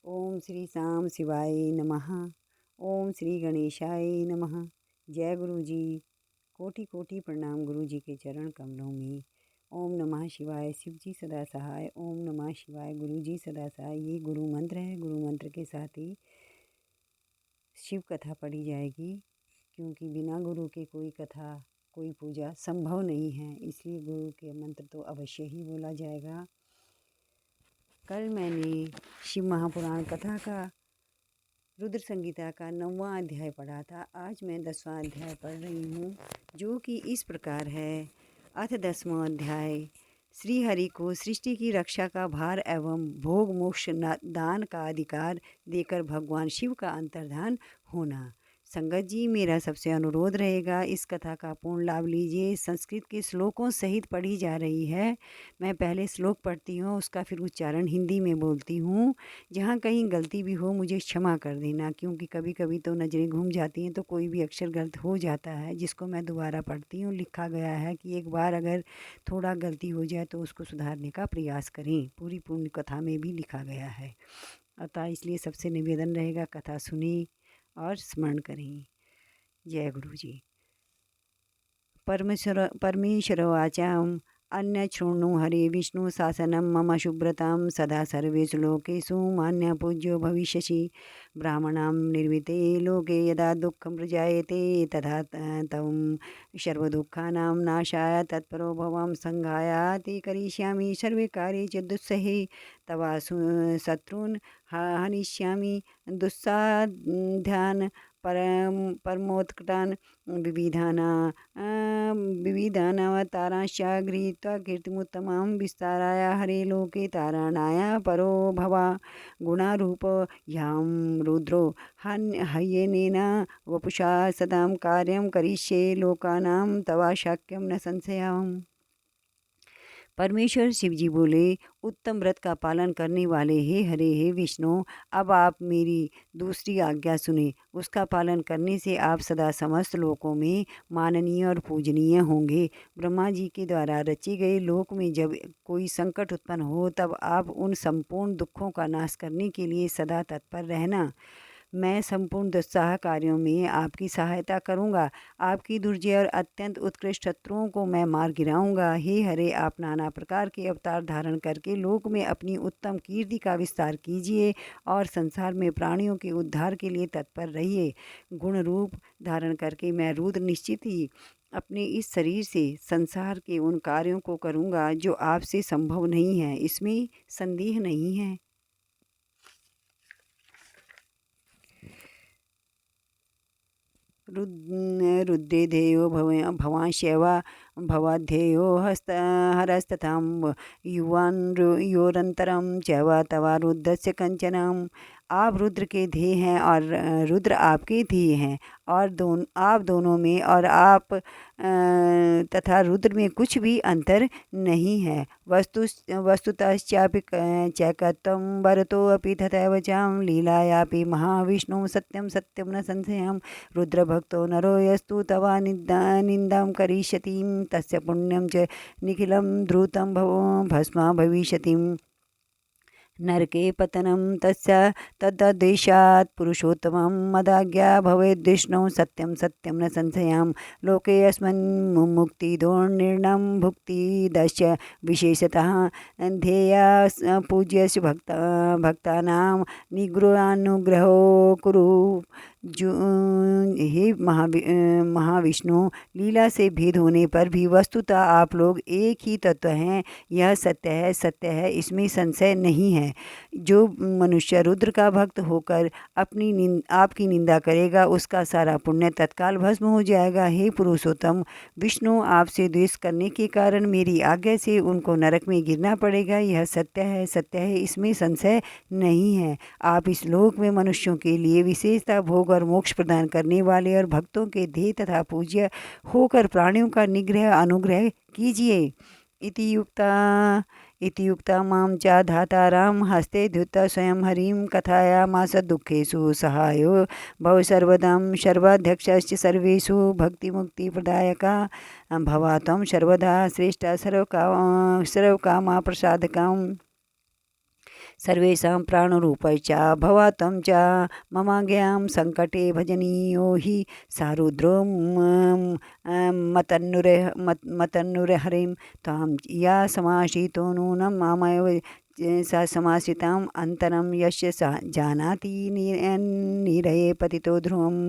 ओम श्री साम शिवाय नमः। ओम श्री गणेशाय नमः। जय गुरु जी। कोटि कोटि प्रणाम गुरु जी के चरण कमलों में। ओम नमः शिवाय। शिव जी सदा सहाय। ओम नमः शिवाय। गुरु जी सदा सहाय। ये गुरु मंत्र है। गुरु मंत्र के साथ ही शिव कथा पढ़ी जाएगी, क्योंकि बिना गुरु के कोई कथा कोई पूजा संभव नहीं है। इसलिए गुरु के मंत्र तो अवश्य ही बोला जाएगा। कल मैंने शिव महापुराण कथा का रुद्र संगीता का 9वां अध्याय पढ़ा था। आज मैं 10वां अध्याय पढ़ रही हूँ, जो कि इस प्रकार है। अथ 10वां अध्याय। श्री हरि को सृष्टि की रक्षा का भार एवं भोग मोक्ष दान का अधिकार देकर भगवान शिव का अंतर्धान होना। संगत जी, मेरा सबसे अनुरोध रहेगा, इस कथा का पूर्ण लाभ लीजिए। संस्कृत के श्लोकों सहित पढ़ी जा रही है। मैं पहले श्लोक पढ़ती हूँ, उसका फिर उच्चारण हिंदी में बोलती हूँ। जहाँ कहीं गलती भी हो मुझे क्षमा कर देना, क्योंकि कभी कभी तो नज़रें घूम जाती हैं तो कोई भी अक्षर गलत हो जाता है, जिसको मैं दोबारा पढ़ती हूँ। लिखा गया है कि एक बार अगर थोड़ा गलती हो जाए तो उसको सुधारने का प्रयास करें। पूरी पूर्ण कथा में भी लिखा गया है। अतः इसलिए सबसे निवेदन रहेगा, कथा सुनी और स्मरण करें। जय गुरु जी। परमेश्वरवाचाम् अन्यशृणु हरे विष्णु शासनं मम शुभ्रतां सदा सर्वेषु लोकेषु मान्य पूज्यो भविष्यसि। ब्राह्मणां निर्मिते लोके यदा दुःखं प्रजायते तदा तं सर्वदुःखानां नाशाय तत्परो भवां संघायाति करिष्यामि सर्वे कार्ये च दुस्सहे तवा शत्रून् हनिष्यामि दुस्साध्यान् परमोत्कटान् विविधानवतारांश्च गृहीत्वा कीर्तिमुत्तमां विस्ताराय हरे लोके तारणाय परो भवा। गुणारूप यां रुद्रो हयनेन वपुषा सदां कार्यं करिष्ये लोकानां तवा शक्यं न संशयम्। परमेश्वर शिव जी बोले, उत्तम व्रत का पालन करने वाले हे हरे हे विष्णु, अब आप मेरी दूसरी आज्ञा सुने। उसका पालन करने से आप सदा समस्त लोकों में माननीय और पूजनीय होंगे। ब्रह्मा जी के द्वारा रचे गए लोक में जब कोई संकट उत्पन्न हो, तब आप उन संपूर्ण दुखों का नाश करने के लिए सदा तत्पर रहना। मैं संपूर्ण दुस्साह कार्यों में आपकी सहायता करूंगा। आपकी दुर्जय और अत्यंत उत्कृष्ट शत्रुओं को मैं मार गिराऊंगा। हे हरे, आप नाना प्रकार के अवतार धारण करके लोक में अपनी उत्तम कीर्ति का विस्तार कीजिए और संसार में प्राणियों के उद्धार के लिए तत्पर रहिए। गुण रूप धारण करके मैं रुद्र निश्चित ही अपने इस शरीर से संसार के उन कार्यों को करूंगा जो आपसे संभव नहीं है, इसमें संदेह नहीं है। रुद्रे धेयो भवांश्यवा भवाध्येयो हरस्तथां युवान् योरन्तरं चैव तवा रुद्रस्य कंचनम्। आप रुद्र के ध्येय हैं और रुद्र आपके ध्येय हैं, और आप दोनों में और आप तथा रुद्र में कुछ भी अंतर नहीं है। वस्तुतश्चापि चैकत्वं वरतोऽपि तथैव चां लीलायापि महाविष्णु सत्यं सत्यं न संशयम्। रुद्रभक्तो नरो यस्तु तवा निन्दां करिष्यति तस्य पुण्यं च निखिलं धृतं भस्मा भविष्यति। नरके पतनं तस्य तद्देशात् पुरुषोत्तमं मदाज्ञा भवेद्विष्णु सत्यं सत्यं न संशयम्। लोके अस्मिन् मुक्तिदोर्निर्णं भुक्तिदश्च विशेषतः ध्येया पूज्यस्य भक्तानां निग्रहानुग्रहो कुरु। हे महाविष्णु, लीला से भेद होने पर भी वस्तुतः आप लोग एक ही तत्व हैं। यह सत्य है, सत्य है, इसमें संशय नहीं है। जो मनुष्य रुद्र का भक्त होकर आपकी निंदा करेगा, उसका सारा पुण्य तत्काल भस्म हो जाएगा। हे पुरुषोत्तम विष्णु, आपसे द्वेष करने के कारण मेरी आज्ञा से उनको नरक में गिरना पड़ेगा। यह सत्य है, सत्य है, इसमें संशय नहीं है। आप इस लोक में मनुष्यों के लिए विशेषता भोग और मोक्ष प्रदान करने वाले और भक्तों के ध्येय तथा पूज्य होकर प्राणियों का निग्रह अनुग्रह कीजिए। इति युक्ता मां च धातारां हस्ते धृत्वा स्वयं हरिं कथयामास दुःखेषु सहायो भव सर्वदां सर्वाध्यक्षश्च सर्वेषु भक्तिमुक्तिप्रदायका भवा त्वं सर्वदा श्रेष्ठ सर्वकामा प्रसादकम्। सर्वेषां प्राणरूपश्च भवात्वं च ममाज्ञां संकटे भजनीयो हि सारुद्रो मतन्नुरहरिं त्वां या समाश्रितो नूनं मामेव स समाश्रिताम् अन्तरं यस्य स जानाति निरये पतितो ध्रुवम्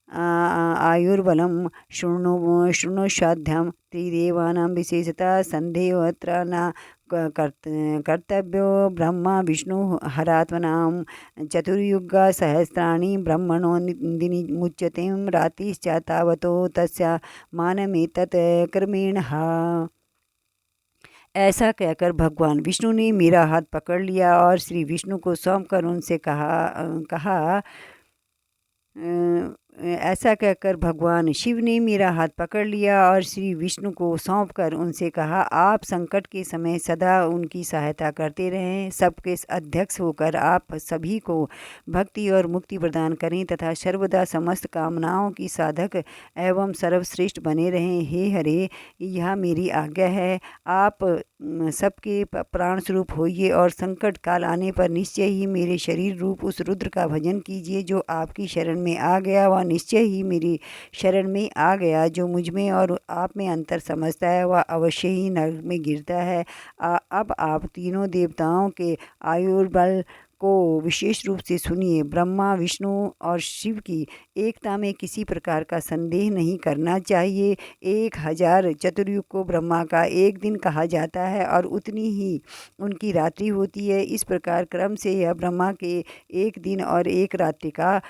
आयुर्बलं शृणुष्वाध्यां त्रिदेवानां विशेषतः सन्देहोऽत्र न कर्तव्यो ब्रह्मा विष्णु हरात्मनां चतुर्युगसहस्राणि ब्रह्मणो दिनिमुच्यते रातिश्च तावतो तस्य मानमेतत् क्रमेण। ऐसा कहकर भगवान विष्णु ने मेरा हाथ पकड़ लिया और श्री विष्णु को सौंपकर उनसे कहा ऐसा कहकर भगवान शिव ने मेरा हाथ पकड़ लिया और श्री विष्णु को सौंपकर उनसे कहा, आप संकट के समय सदा उनकी सहायता करते रहें। सबके अध्यक्ष होकर आप सभी को भक्ति और मुक्ति प्रदान करें तथा सर्वदा समस्त कामनाओं की साधक एवं सर्वश्रेष्ठ बने रहें। हे हरे, यह मेरी आज्ञा है। आप सबके प्राण स्वरूप होइए और संकट काल आने पर निश्चय ही मेरे शरीर रूप उस रुद्र का भजन कीजिए जो आपकी शरण में आ गया। वह निश्चय ही मेरी शरण में आ गया। जो मुझ में और आप में अंतर समझता है वह अवश्य ही नरक में गिरता है। अब आप तीनों देवताओं के आयुर्बल को विशेष रूप से सुनिए। ब्रह्मा, विष्णु और शिव की एकता में किसी प्रकार का संदेह नहीं करना चाहिए। 1000 चतुर्युग को ब्रह्मा का एक दिन कहा जाता है और उतनी ही उनकी रात्रि होती है। इस प्रकार क्रम से यह ब्रह्मा के एक दिन और एक रात्रि का